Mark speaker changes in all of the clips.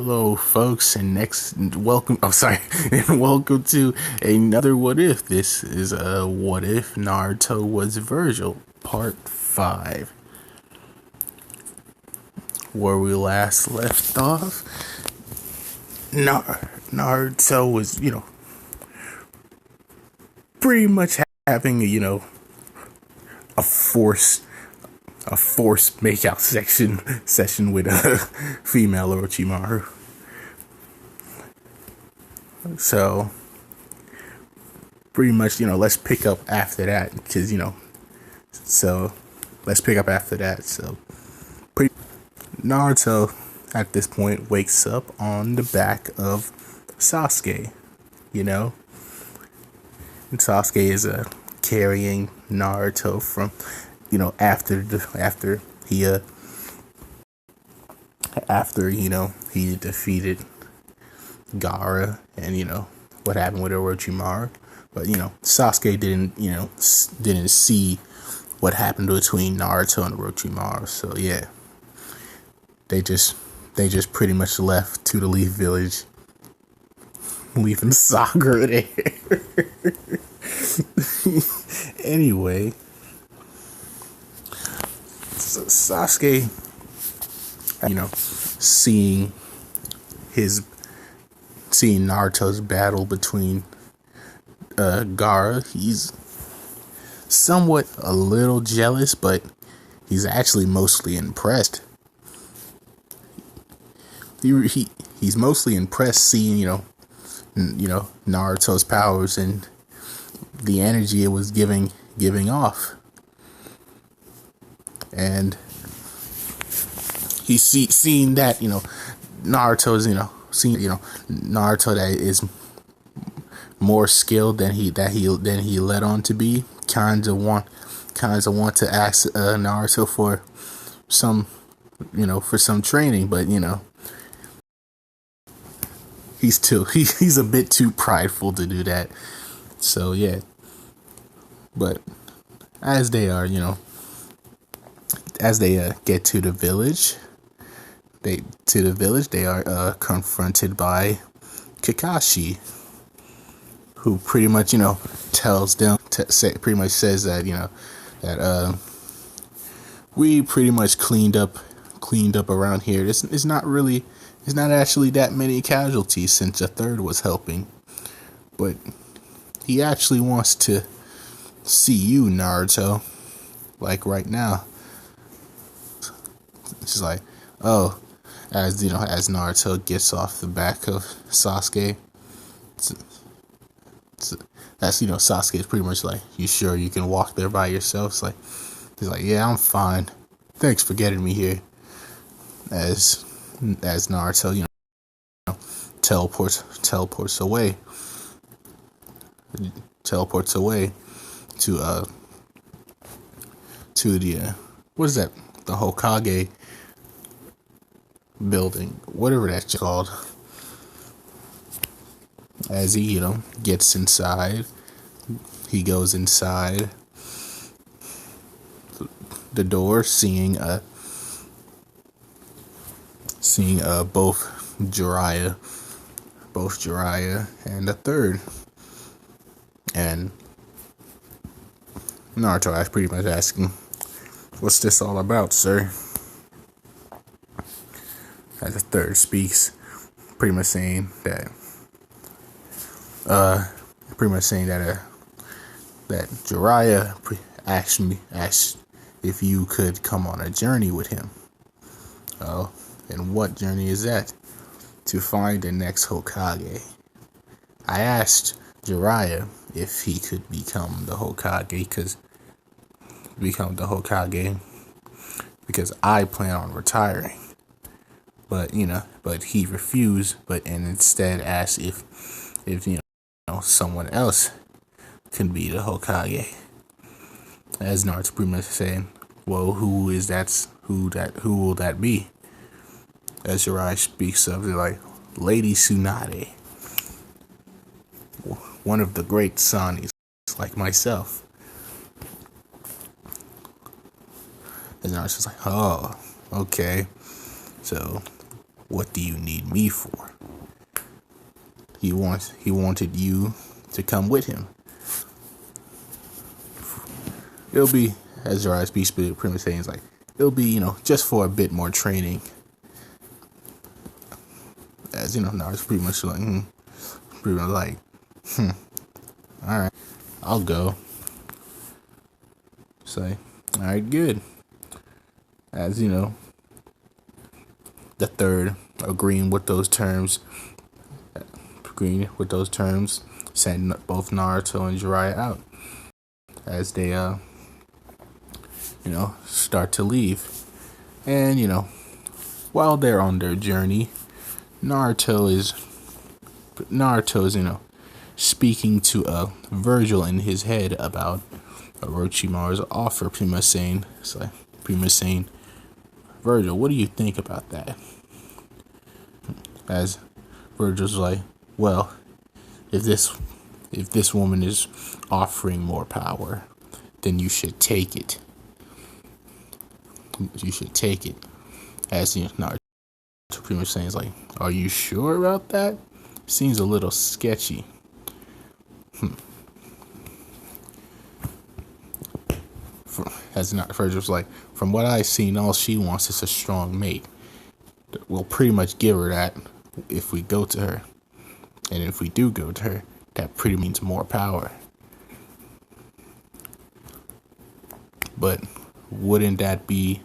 Speaker 1: Hello, folks, and welcome. I'm sorry, and welcome to another What If. This is a What If Naruto was Vergil, Part 5. Where we last left off, Naruto was, pretty much having, a force makeout session with a female Orochimaru. So pretty much, let's pick up after that because let's pick up after that. So Naruto at this point wakes up on the back of Sasuke, and Sasuke is carrying Naruto from after he defeated Gaara and what happened with Orochimaru, but Sasuke didn't see what happened between Naruto and Orochimaru. So yeah, they just pretty much left to the Leaf Village, leaving Sakura there. Anyway, so Sasuke, seeing Naruto's battle between Gaara, he's somewhat a little jealous, but he's actually mostly impressed. He's mostly impressed seeing Naruto's powers and the energy it was giving off, and he's seeing that Naruto's seeing Naruto that is more skilled than he led on to be. Kinds of want to ask Naruto for some training, but he's a bit too prideful to do that. So yeah, but as they get to the village, they are confronted by Kakashi, who pretty much tells them pretty much says that that we pretty much cleaned up around here. It's not actually that many casualties since a third was helping, but he actually wants to see you, Naruto, like right now. She's like, oh, as Naruto gets off the back of Sasuke, that's Sasuke is pretty much like, you sure you can walk there by yourself? It's like, he's like, yeah, I'm fine. Thanks for getting me here. As Naruto, teleports away to the what is that? The Hokage building, whatever that's called. As he gets inside, he goes inside the door, seeing both Jiraiya and a third, and Naruto is pretty much asking, "What's this all about, sir?" As the third speaks, pretty much saying that that Jiraiya asked if you could come on a journey with him. Oh, and what journey is that? To find the next Hokage. I asked Jiraiya if he could become the Hokage because I plan on retiring. But he refused, and instead asked if someone else can be the Hokage. As Naruto pretty much saying, well, who will that be? As Jiraiya speaks of, they're like, Lady Tsunade, one of the great Sanis, like myself. And Naruto's like, oh, okay. So What do you need me for? He wanted you to come with him. It'll be, as Jiraiya's speech pretty much saying, is like, it'll be, just for a bit more training. As, Naruto's pretty much like, alright, I'll go. Say, alright, good. As, the third agreeing with those terms, send both Naruto and Jiraiya out. As they, start to leave. And, while they're on their journey, Naruto is, speaking to Vergil in his head about Orochimaru's offer, pretty much saying, Vergil, what do you think about that? As Vergil's like, well, if this woman is offering more power, then you should take it. You should take it. As Naruto pretty much saying, is like, are you sure about that? Seems a little sketchy. As Vergil's like, from what I've seen, all she wants is a strong mate. We'll pretty much give her that if we go to her. And if we do go to her, that pretty means more power. But wouldn't I be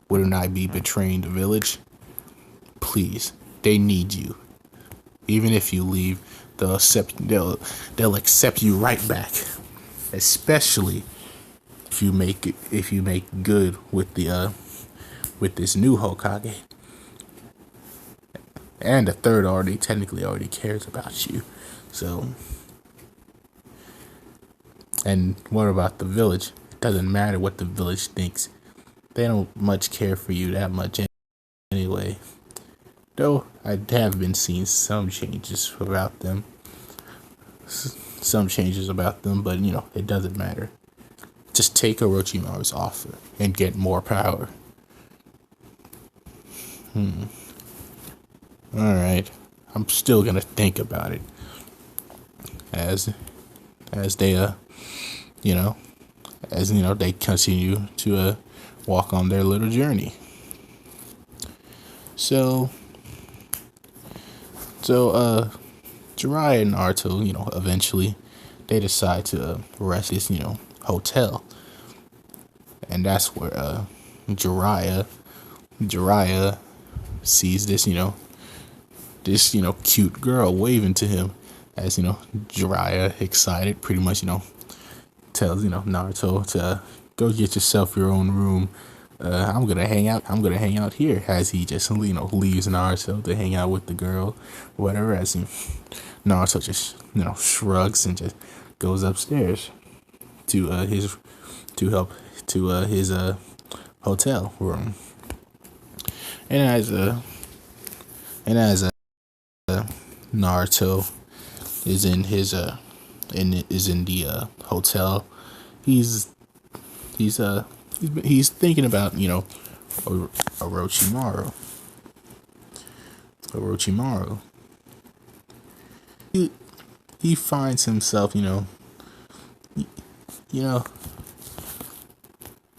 Speaker 1: betraying the village? Please, they need you. Even if you leave, they'll accept you right back. Especially if you make good with this new Hokage. And the third technically already cares about you. So, and what about the village? It doesn't matter what the village thinks. They don't much care for you that much anyway. Though I have been seeing some changes about them. But it doesn't matter. Just take Orochimaru's offer and get more power. Alright. I'm still gonna think about it. As they they continue to walk on their little journey. So Jiraiya and Naruto, eventually they decide to rest this, hotel. And that's where Jiraiya sees this, cute girl waving to him. As Jiraiya, excited, pretty much, tells Naruto to go get yourself your own room. I'm gonna hang out here. As he just leaves Naruto to hang out with the girl, whatever. As Naruto just shrugs and just goes upstairs to his hotel room. And as Naruto is in the hotel, he's thinking about Orochimaru. He finds himself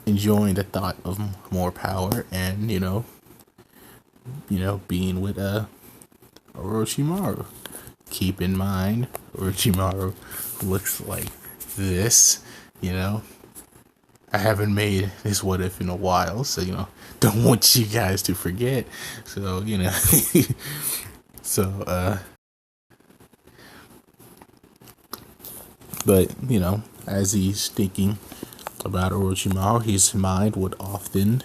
Speaker 1: enjoying the thought of more power and being with Orochimaru. Keep in mind, Orochimaru looks like this. I haven't made this what if in a while, so don't want you guys to forget. So but as he's thinking about Orochimaru, his mind would often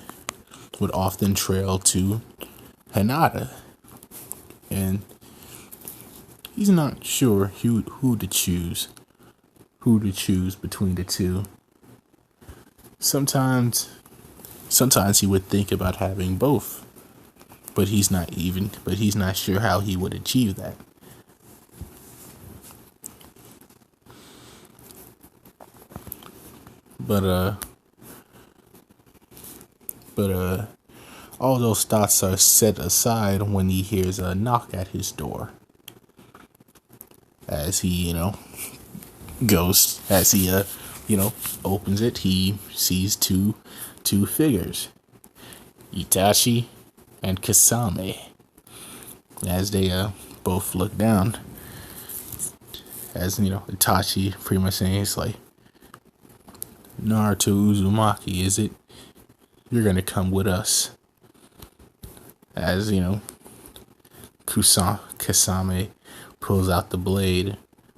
Speaker 1: trail to Hinata, and he's not sure who to choose between the two. Sometimes he would think about having both, but he's not sure how he would achieve that. But all those thoughts are set aside when he hears a knock at his door. As he, goes, as he, opens it, he sees two figures, Itachi and Kasame. As they both look down, as Itachi pretty much saying, it's like, Naruto Uzumaki, is it? You're gonna come with us. As Kasame pulls out the blade,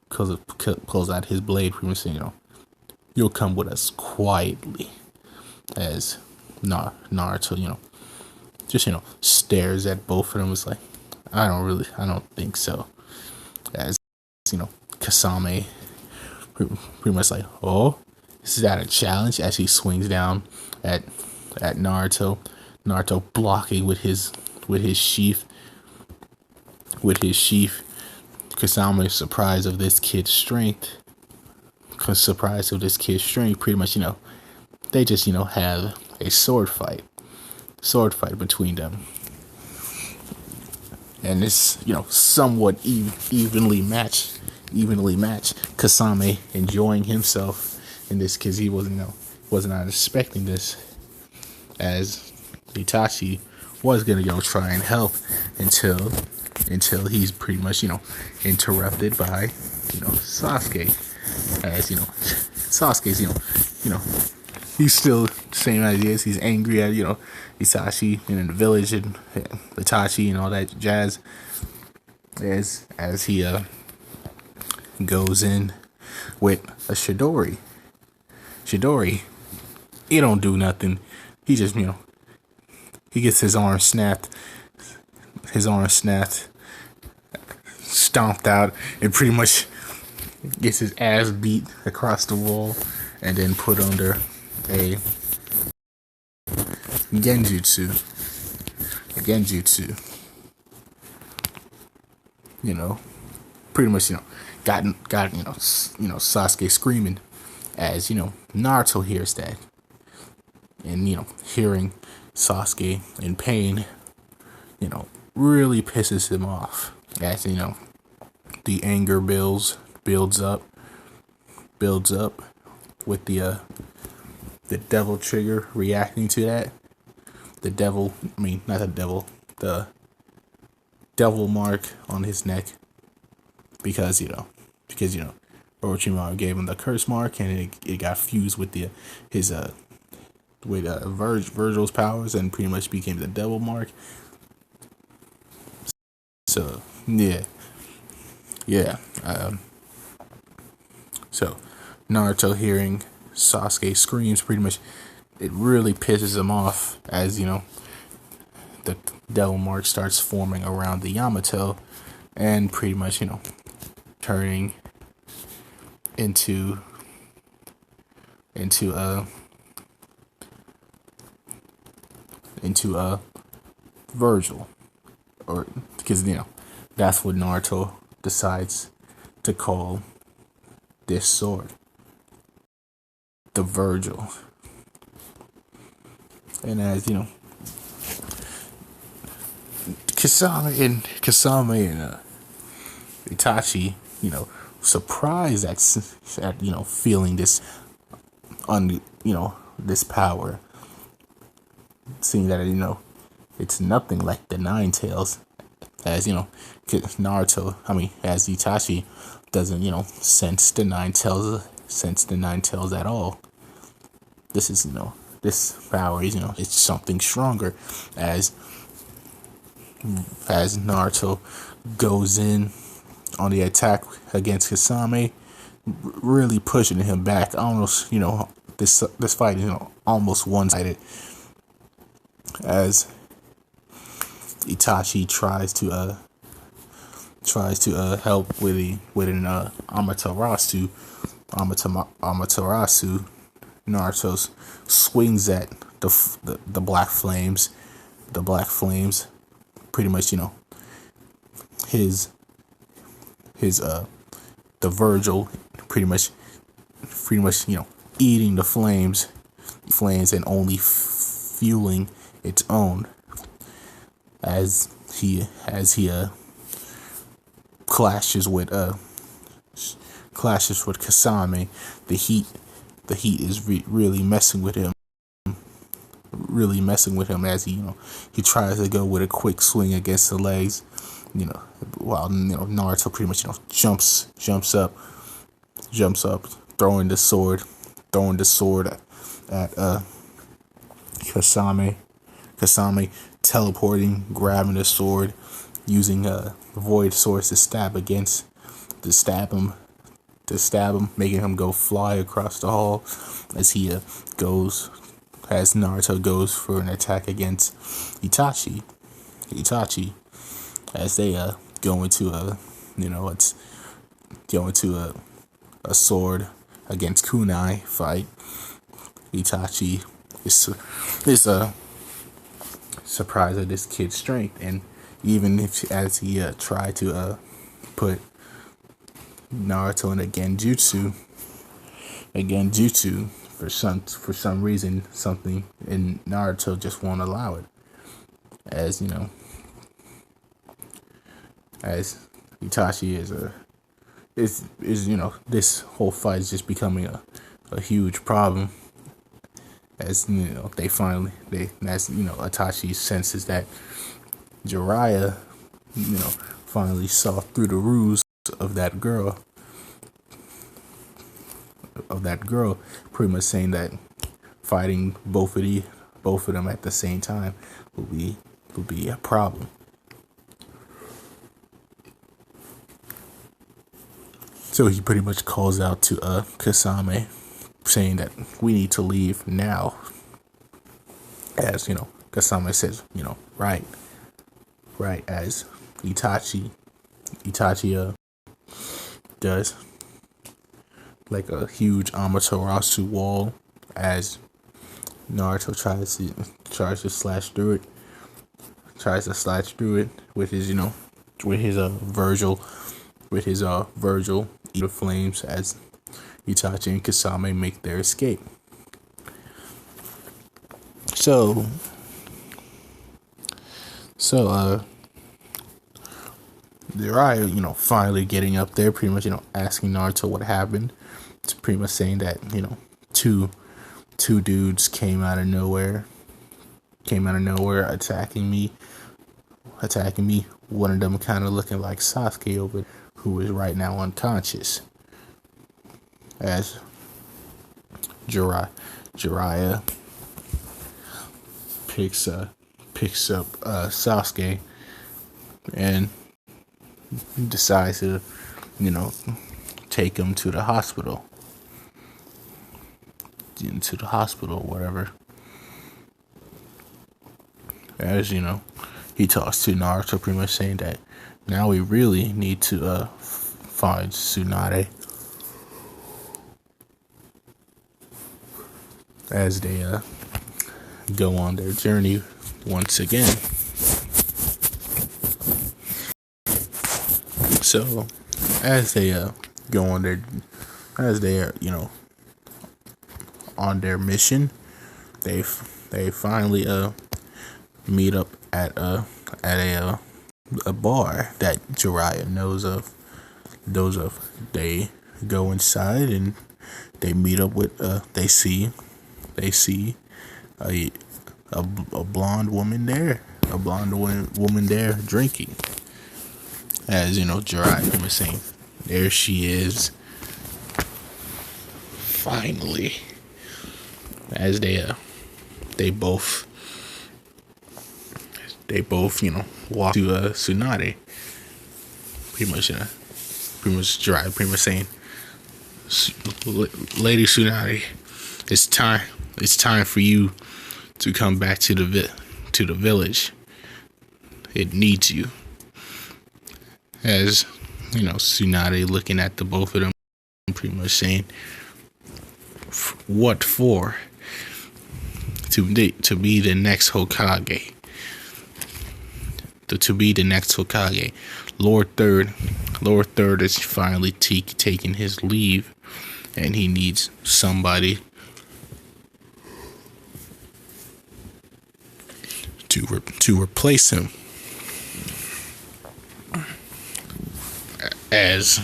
Speaker 1: pulls out his blade, pretty much saying, you'll come with us quietly. As Naruto, just stares at both of them. It's like, I don't think so. As Kasame pretty much like, oh, is that a challenge? As he swings down at Naruto blocking with his sheath. Kasame is surprised of this kid's strength. Pretty much, they just have a sword fight between them. And it's somewhat evenly matched. Kasame enjoying himself in this because he was not expecting this. As Itachi was gonna try and help until he's pretty much interrupted by Sasuke. As Sasuke's he's still same ideas. He's angry at Itachi and in the village and Itachi and all that jazz. As he goes in with a Chidori. He don't do nothing. He just he gets his arm snapped, stomped out, and pretty much gets his ass beat across the wall, and then put under a genjutsu. Pretty much got Sasuke screaming. As Naruto hears that, and hearing Sasuke in pain, really pisses him off. As the anger builds up with the devil trigger reacting to that. The devil mark on his neck, because Orochimaru gave him the curse mark, and it got fused with Vergil's powers, and pretty much became the devil mark. So so Naruto hearing Sasuke screams, pretty much it really pisses him off. As the devil mark starts forming around the Yamato, and pretty much turning into Vergil, or because that's what Naruto decides to call this sword, the vergil. And as Kasame and Itachi, surprised at feeling this this power, seeing that it's nothing like the Nine Tails. As as Itachi doesn't sense the Nine Tails at all. This is this power is it's something stronger. As Naruto goes in on the attack against Kasame, really pushing him back. Almost this fight is almost one-sided. As Itachi tries to help with an Amaterasu. Naruto swings at the black flames. Pretty much the vergil pretty much eating the flames and only fueling its own as he clashes with Kasame. The heat is really messing with him, as he tries to go with a quick swing against the legs, while Naruto pretty much jumps up, throwing the sword at Kasame. Kasame teleporting, grabbing the sword, using void swords to stab him, making him go fly across the hall as Naruto goes for an attack against Itachi. As they go into a sword against kunai fight. Itachi is surprised at this kid's strength, and even if as he tried to put Naruto in a genjutsu, for some reason, something in Naruto just won't allow it. As as Itachi is this whole fight is just becoming a huge problem. As Itachi senses that Jiraiya finally saw through the ruse of that girl, pretty much saying that fighting both of them at the same time will be a problem. So he pretty much calls out to Kasame, saying that we need to leave now. As Kasame says, right. As Itachi does like a huge Amaterasu wall, as Naruto tries to slash through it with his vergil eat of flames, as Itachi and Kasame make their escape. So Jiraiya, finally getting up there, pretty much, asking Naruto what happened. It's pretty much saying that, two dudes came out of nowhere, attacking me. One of them kind of looking like Sasuke who is right now unconscious. As Jiraiya picks up Sasuke and decides to, take him to the hospital. Whatever. As he talks to Naruto, pretty much saying that now we really need to find Tsunade. As they go on their journey once again. So as they go on on their mission, they finally meet up at a bar that Jiraiya knows of. They go inside and they meet up with they see a blonde woman there, drinking. As Jiraiya was saying, there she is, finally. As they both walk to Tsunade. Pretty much Jiraiya pretty much saying, Lady Tsunade, it's time for you to come back to the village. It needs you. As Tsunade looking at the both of them, pretty much saying, what for? To be the next Hokage. To be the next Hokage. Lord Third is finally taking his leave, and he needs somebody to replace him. as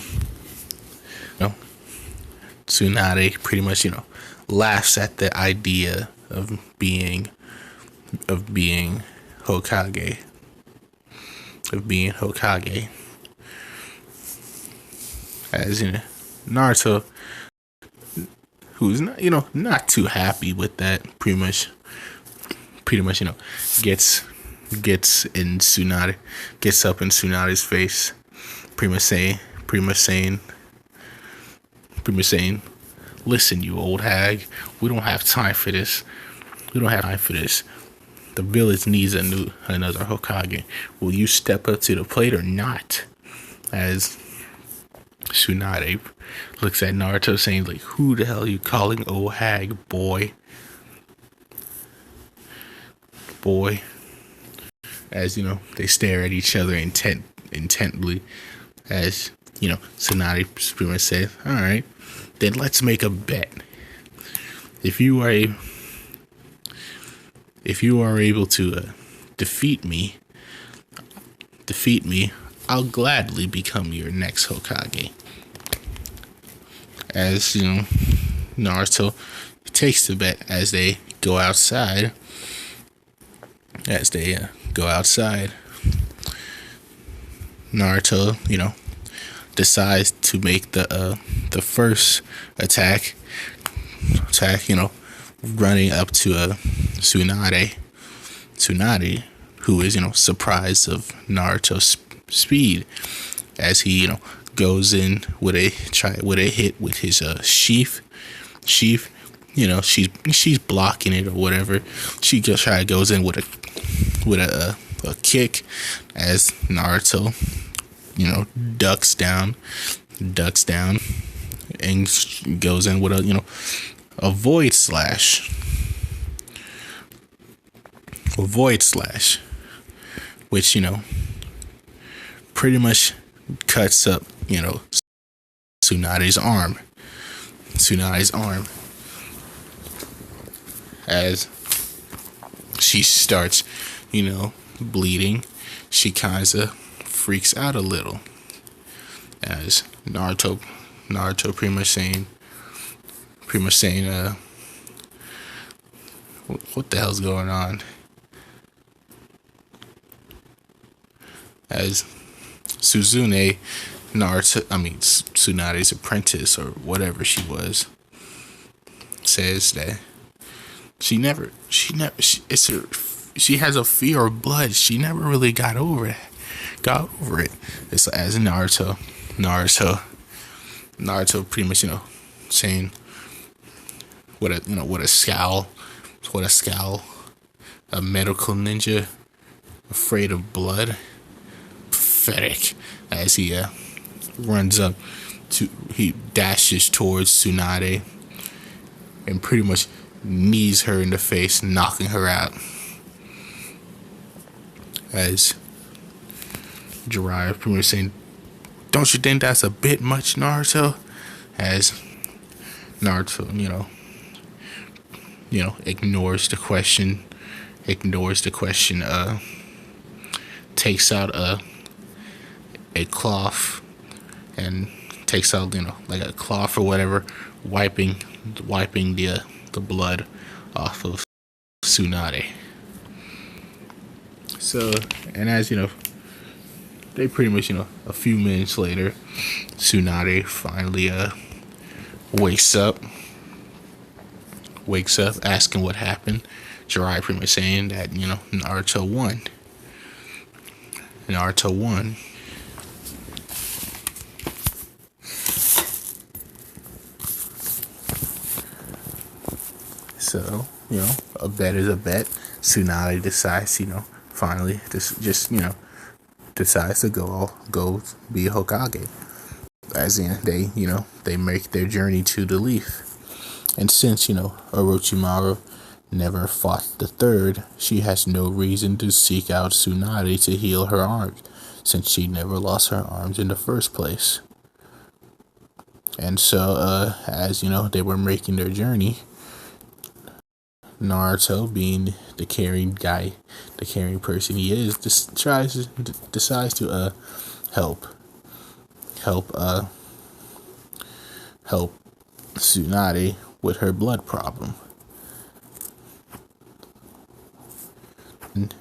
Speaker 1: Tsunade pretty much laughs at the idea of being Hokage, as Naruto, who's not too happy with that, pretty much gets in Tsunade, gets up in Tsunade's face, pretty much saying, listen, you old hag, we don't have time for this. The village needs another Hokage. Will you step up to the plate or not? As Tsunade looks at Naruto saying, like, who the hell are you calling old hag, boy? As they stare at each other intently, as Tsunade pretty much says, all right, then let's make a bet. If you are able to defeat me, I'll gladly become your next Hokage. As Naruto takes the bet as they go outside. Naruto, decides to make the first attack, running up to Tsunade, who is surprised of Naruto's speed, as he goes in with a hit with his sheath. She's blocking it or whatever. She just goes in with a kick, as Naruto ducks down and goes in with a void slash, which pretty much cuts up Tsunade's arm, as she starts bleeding. She kind of freaks out a little, as Naruto pretty much saying what the hell's going on, as Tsunade's apprentice or whatever she was, says that she has a fear of blood. She never really got over it. It's as Naruto pretty much saying what a scowl, a medical ninja afraid of blood. Pathetic. As he he dashes towards Tsunade and pretty much knees her in the face, knocking her out. As Jiraiya pretty much saying, don't you think that's a bit much, Naruto? As Naruto, ignores the question, takes out a cloth and takes out like a cloth or whatever, wiping the blood off of Tsunade. So, and as they pretty much a few minutes later, Tsunade finally wakes up asking what happened. Jiraiya pretty much saying that Naruto won. So, a bet is a bet. Tsunade decides, finally just decides to go be a Hokage. As in they make their journey to the leaf. And since, Orochimaru never fought the third, she has no reason to seek out Tsunade to heal her arms, since she never lost her arms in the first place. And so, as they were making their journey, Naruto, being the caring person he is, decides to help help Tsunade with her blood problem. And,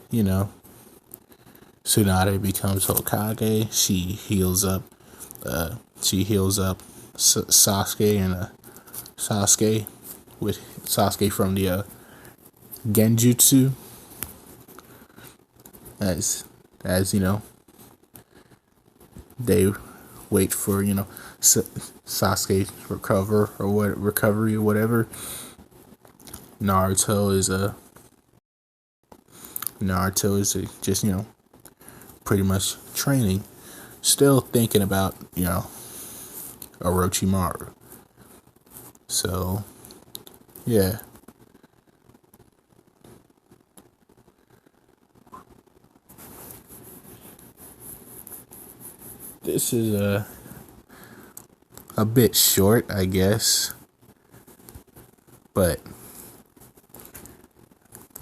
Speaker 1: Tsunade becomes Hokage. She heals up Sasuke and Sasuke with Sasuke from the Genjutsu. As they wait for Sasuke's recovery or whatever. Naruto is just pretty much training, still thinking about Orochimaru. So yeah. This is a bit short, I guess, but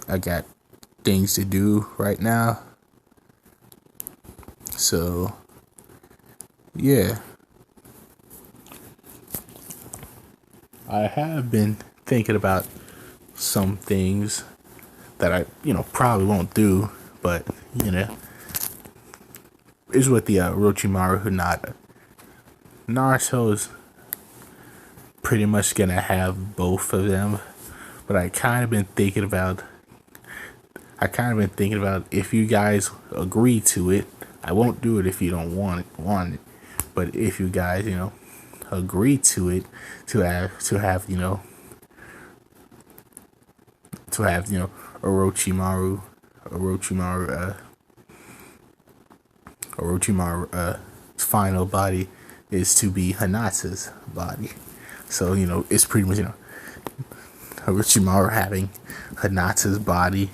Speaker 1: I got things to do right now. So, yeah. I have been thinking about some things that I, probably won't do, but, is with the Orochimaru Hinata. Naruto is pretty much gonna have both of them, but I kind of been thinking about if you guys agree to it. I won't do it if you don't want it. But if you guys, agree to it, to have Orochimaru final body is to be Hinata's body. So, it's pretty much, Orochimaru having Hinata's body,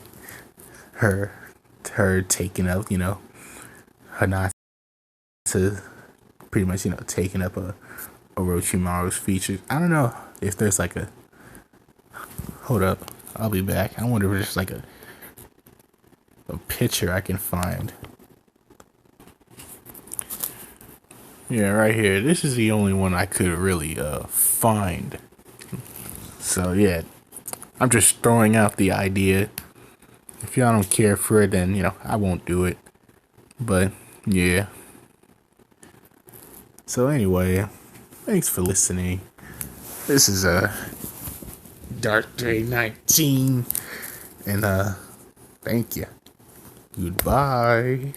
Speaker 1: her taking up, Hinata pretty much, taking up Orochimaru's features. I don't know if there's like a, hold up, I'll be back. I wonder if there's like a picture I can find. Yeah, right here. This is the only one I could really find. So yeah, I'm just throwing out the idea. If y'all don't care for it, then I won't do it. But yeah. So anyway, thanks for listening. This is Dark Day 19, and thank you. Goodbye.